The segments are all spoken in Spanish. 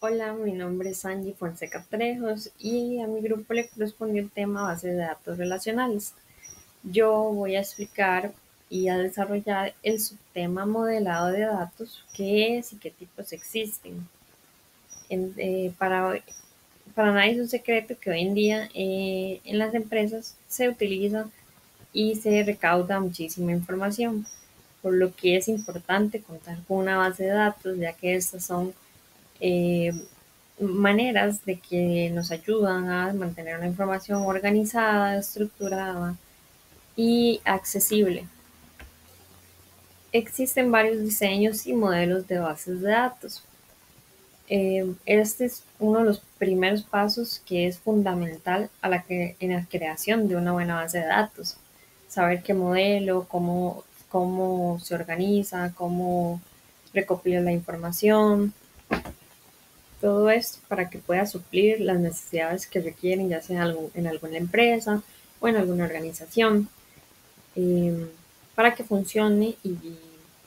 Hola, mi nombre es Angie Fonseca Trejos y a mi grupo le correspondió el tema base de datos relacionales. Yo voy a explicar y a desarrollar el subtema modelado de datos, qué es y qué tipos existen. En- eh, para, para nadie es un secreto que hoy en día en las empresas se utiliza y se recauda muchísima información, por lo que es importante contar con una base de datos, ya que estas son eh, maneras de que nos ayudan a mantener la información organizada, estructurada y accesible. Existen varios diseños y modelos de bases de datos. Este es uno de los primeros pasos que es fundamental en la creación de una buena base de datos. Saber qué modelo, cómo se organiza, cómo recopila la información, todo esto para que pueda suplir las necesidades que requieren, ya sea en alguna empresa o en alguna organización, eh, para que funcione y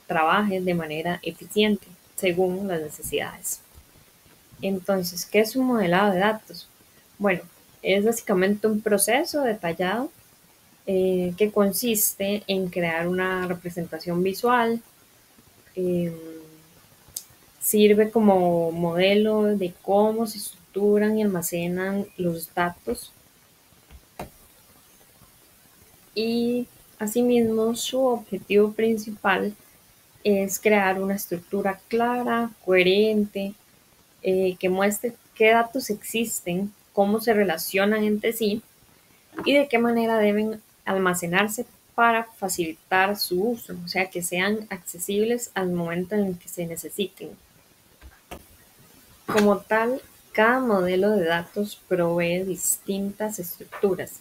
trabaje de manera eficiente según las necesidades. Entonces, ¿qué es un modelado de datos? Bueno, es básicamente un proceso detallado que consiste en crear una representación visual, eh, sirve como modelo de cómo se estructuran y almacenan los datos y asimismo su objetivo principal es crear una estructura clara, coherente, que muestre qué datos existen, cómo se relacionan entre sí y de qué manera deben almacenarse para facilitar su uso, o sea, que sean accesibles al momento en el que se necesiten. Como tal, cada modelo de datos provee distintas estructuras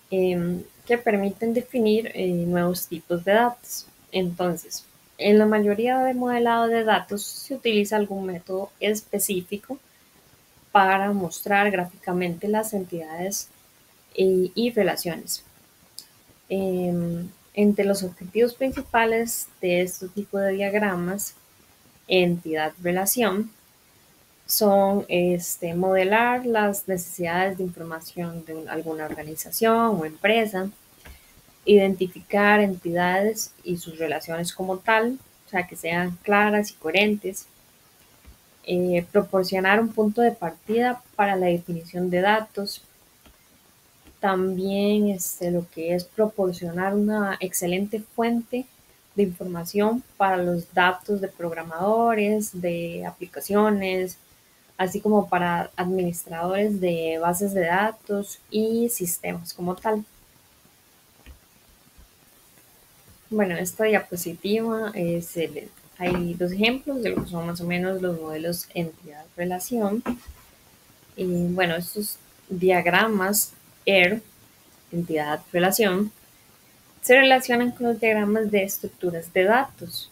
que permiten definir nuevos tipos de datos. Entonces, en la mayoría de modelado de datos se utiliza algún método específico para mostrar gráficamente las entidades y relaciones. Entre los objetivos principales de este tipo de diagramas, entidad-relación, son modelar las necesidades de información de alguna organización o empresa, identificar entidades y sus relaciones como tal, o sea, que sean claras y coherentes, proporcionar un punto de partida para la definición de datos, también lo que es proporcionar una excelente fuente de información para los datos de programadores, de aplicaciones, así como para administradores de bases de datos y sistemas como tal. Bueno, esta diapositiva hay dos ejemplos de lo que son más o menos los modelos entidad-relación. Y bueno, estos diagramas ER, entidad-relación, se relacionan con los diagramas de estructuras de datos.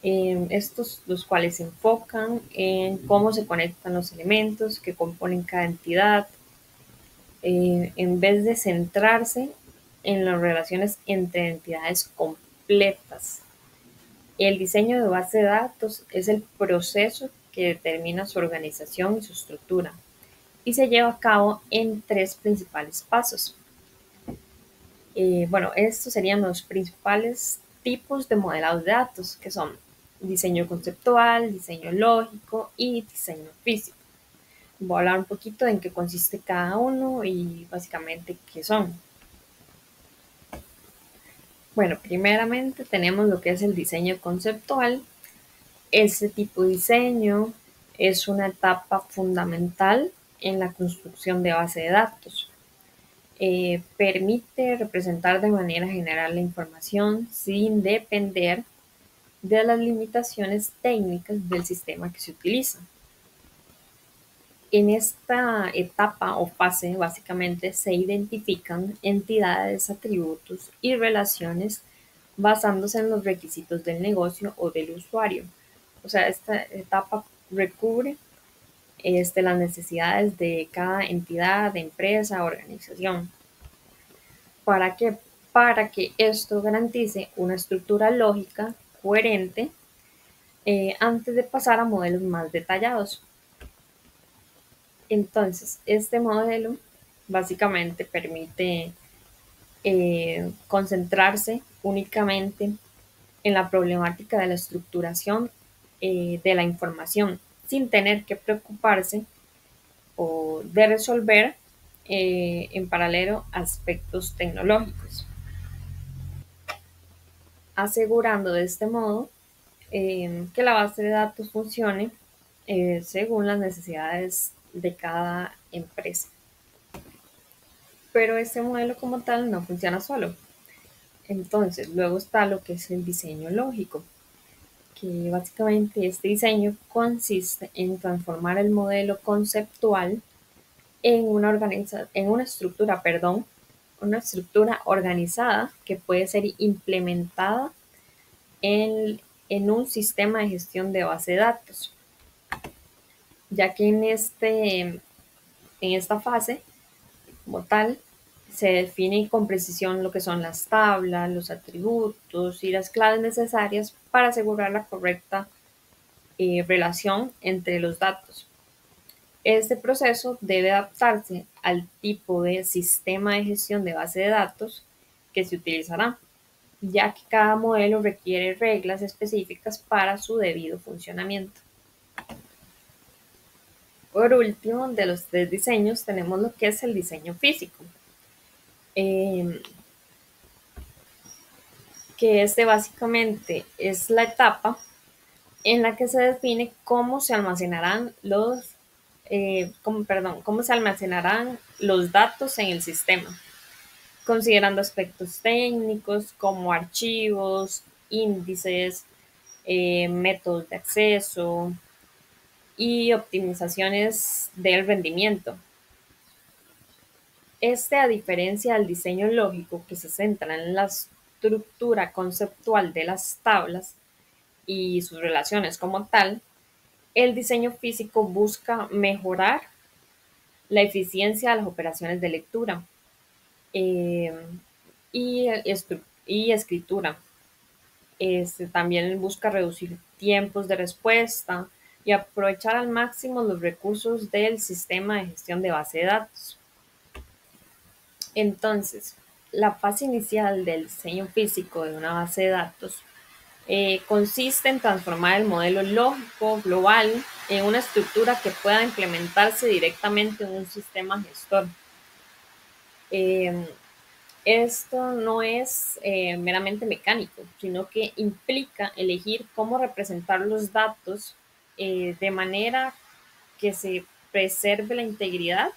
Estos los cuales se enfocan en cómo se conectan los elementos que componen cada entidad, en vez de centrarse en las relaciones entre entidades completas. El diseño de base de datos es el proceso que determina su organización y su estructura y se lleva a cabo en tres principales pasos. Bueno, estos serían los principales tipos de modelados de datos, que son diseño conceptual, diseño lógico y diseño físico. Voy a hablar un poquito de en qué consiste cada uno y básicamente qué son. Bueno, primeramente tenemos lo que es el diseño conceptual. Este tipo de diseño es una etapa fundamental en la construcción de base de datos. Permite representar de manera general la información sin depender de las limitaciones técnicas del sistema que se utiliza. En esta etapa o fase, básicamente, se identifican entidades, atributos y relaciones basándose en los requisitos del negocio o del usuario. O sea, esta etapa recubre las necesidades de cada entidad, empresa, organización. ¿Para qué? Para que esto garantice una estructura lógica coherente antes de pasar a modelos más detallados. Entonces, este modelo básicamente permite concentrarse únicamente en la problemática de la estructuración de la información, sin tener que preocuparse o de resolver en paralelo aspectos tecnológicos, asegurando de este modo que la base de datos funcione según las necesidades de cada empresa. Pero este modelo como tal no funciona solo. Entonces, luego está lo que es el diseño lógico, que básicamente este diseño consiste en transformar el modelo conceptual en una estructura, una estructura organizada que puede ser implementada en un sistema de gestión de base de datos, ya que en esta fase, como tal, se define con precisión lo que son las tablas, los atributos y las claves necesarias para asegurar la correcta relación entre los datos. Este proceso debe adaptarse al tipo de sistema de gestión de base de datos que se utilizará, ya que cada modelo requiere reglas específicas para su debido funcionamiento. Por último, de los tres diseños tenemos lo que es el diseño físico, eh, que este básicamente es la etapa en la que se define cómo se almacenarán cómo se almacenarán los datos en el sistema, considerando aspectos técnicos como archivos, índices, métodos de acceso y optimizaciones del rendimiento. A diferencia del diseño lógico que se centra en la estructura conceptual de las tablas y sus relaciones como tal, el diseño físico busca mejorar la eficiencia de las operaciones de lectura eh, y, y escritura. También busca reducir tiempos de respuesta y aprovechar al máximo los recursos del sistema de gestión de base de datos. Entonces, la fase inicial del diseño físico de una base de datos consiste en transformar el modelo lógico global en una estructura que pueda implementarse directamente en un sistema gestor. Eh, Esto no es meramente mecánico, sino que implica elegir cómo representar los datos de manera que se preserve la integridad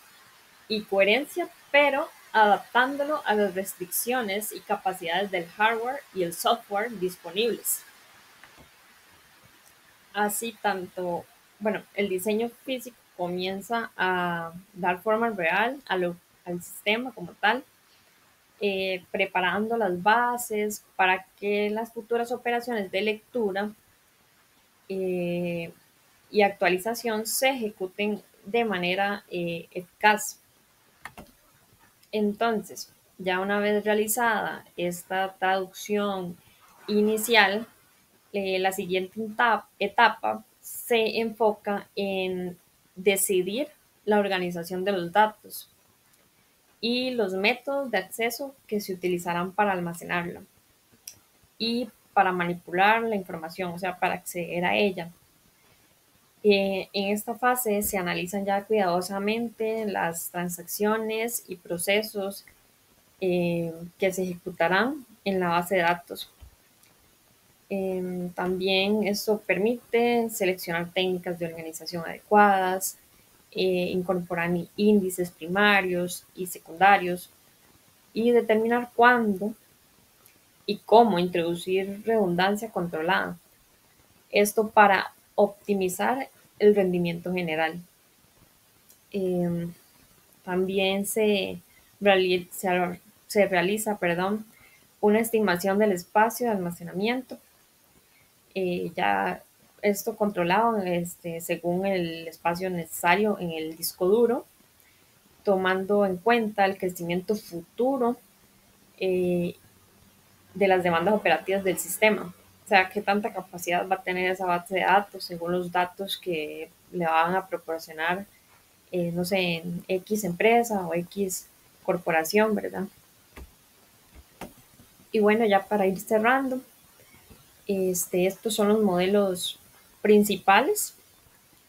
y coherencia, pero adaptándolo a las restricciones y capacidades del hardware y el software disponibles. Así el diseño físico comienza a dar forma real al sistema como tal, preparando las bases para que las futuras operaciones de lectura eh, y actualización se ejecuten de manera eficaz. Entonces, ya una vez realizada esta traducción inicial, la siguiente etapa se enfoca en decidir la organización de los datos y los métodos de acceso que se utilizarán para almacenarla y para manipular la información, o sea, para acceder a ella. En esta fase se analizan ya cuidadosamente las transacciones y procesos que se ejecutarán en la base de datos. También esto permite seleccionar técnicas de organización adecuadas, incorporar índices primarios y secundarios y determinar cuándo y cómo introducir redundancia controlada. Esto para optimizar el rendimiento general. Eh, También se realiza una estimación del espacio de almacenamiento, ya esto controlado según el espacio necesario en el disco duro, tomando en cuenta el crecimiento futuro eh, de las demandas operativas del sistema. O sea, qué tanta capacidad va a tener esa base de datos según los datos que le van a proporcionar no sé, en X empresa o X corporación, ¿verdad? Y bueno, ya para ir cerrando, estos son los modelos principales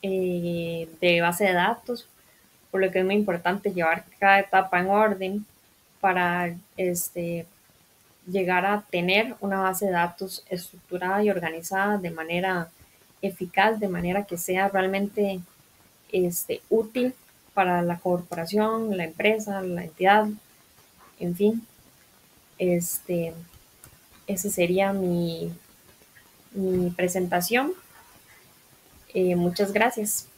de base de datos, por lo que es muy importante llevar cada etapa en orden para llegar a tener una base de datos estructurada y organizada de manera eficaz, de manera que sea realmente útil para la corporación, la empresa, la entidad, en fin. Este, Esa sería mi presentación. Muchas gracias.